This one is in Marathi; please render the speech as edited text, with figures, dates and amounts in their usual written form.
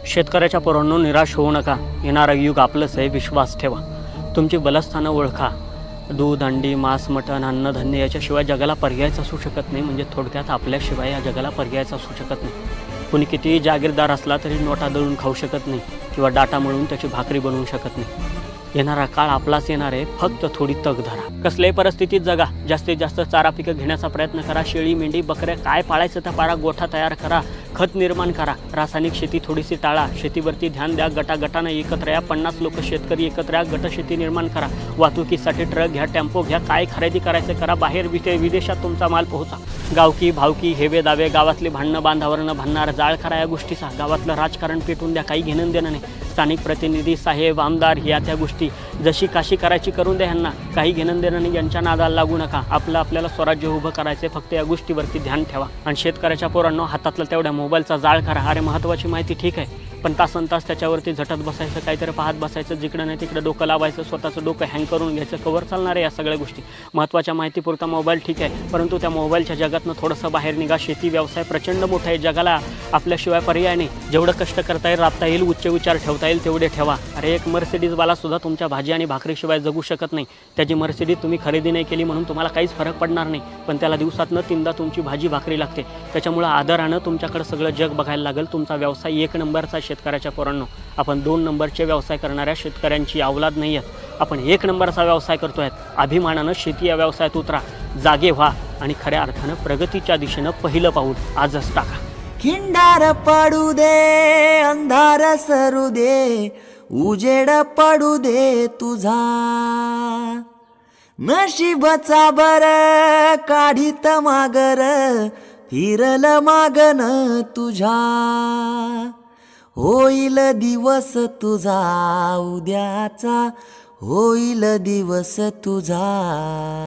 शेतकऱ्याच्या पोरांनो, निराश होऊ नका. येणारं युग आपलंच आहे, विश्वास ठेवा. तुमची बलस्थानं ओळखा. दूध, अंडी, मांस, मटण, अन्नधान्य याच्याशिवाय जगाला पर्यायच असू शकत नाही. म्हणजे थोडक्यात आपल्याशिवाय या जगाला पर्यायच असू शकत नाही. कुणी कितीही जागीरदार असला तरी नोटा दळून खाऊ शकत नाही किंवा डाटा मळून त्याची भाकरी बनवू शकत नाही. येणारा काळ आपलाच येणार आहे, फक्त थोडी तग धरा. कसल्याही परिस्थितीत जगा. जास्तीत जास्त चारा पिकं घेण्याचा प्रयत्न करा. शेळी, मेंढी, बकऱ्या काय पाळायचं त्या पाळा. गोठा तयार करा. खत निर्माण करा. रासायनिक शेती थोडीशी टाळा. शेतीवरती ध्यान द्या. गटागटानं एकत्र या. 50 लोक शेतकरी एकत्र या. गटशेती निर्माण करा. वाहतुकीसाठी ट्रक घ्या, टेम्पो घ्या. काय खरेदी करायचं करा. बाहेर विदेशात तुमचा माल पोहोचा. गावकी भावकी, हेवे दावे, गावातले भांडणं बांधावरनं भांडणार, जाळ करा या गोष्टीचा. गावातलं राजकारण पेटून द्या. काही घेणं देणं नाही. स्थानिक प्रतिनिधी, साहेब, आमदार या त्या गोष्टी जशी काशी करायची करून द्या. ह्यांना काही घेणं देणं नाही. यांच्या नादाला लागू नका. आपल्याला स्वराज्य उभं करायचं. फक्त या गोष्टीवरती ध्यान ठेवा. आणि शेतकऱ्याच्या पोरांनो, हातातलं तेवढ्या मोबाईलचा जाळ करा. अरे महत्त्वाची माहिती ठीक आहे, पण तासनतास त्याच्यावरती झटत बसायचं, काहीतरी पाहत बसायचं, जिकडं नाही तिकडं डोकं लावायचं, स्वतःचं डोकं हँग करून घ्यायचं. कवर चालणार आहे या सगळ्या गोष्टी. महत्त्वाच्या माहितीपुरता मोबाईल ठीक आहे, परंतु त्या मोबाईलच्या जगातनं थोडंसं बाहेर निघा. शेती व्यवसाय प्रचंड मोठा आहे. जगाला आपल्याशिवाय पर्याय नाही. जेवढं कष्ट करता येईल, राबता येईल, उच्च विचार ठेवता येईल तेवढे ठेवा. अरे एक मर्सिडीजवाला सुद्धा तुमच्या भाजी आणि भाकरीशिवाय जगू शकत नाही. त्याची मर्सिडीज तुम्ही खरेदी नाही केली म्हणून तुम्हाला काहीच फरक पडणार नाही, पण त्याला दिवसातनं 3दा तुमची भाजी भाकरी लागते. त्याच्यामुळं आदरानं तुमच्याकडे सगळं जग बघायला लागेल. तुमचा व्यवसाय 1 नंबरचा. शेतकऱ्याच्या पोरांनो, आपण 2 नंबरचे व्यवसाय करणाऱ्या शेतकऱ्यांची अवलाद नाही आहेत. आपण 1 नंबरचा व्यवसाय करतोय. अभिमानानं शेती या व्यवसायात उतरा. जागे व्हा आणि खऱ्या अर्थानं प्रगतीच्या दिशेनं पहिलं पाऊल आजच टाका. खिंडार पडू दे, अंधार सरू दे, उजेड पडू दे तुझा. नशिबचा बर काढीत मागर, फिरल मागन तुझ्या. होईल दिवस तुझा उद्याचा, होईल दिवस तुझा.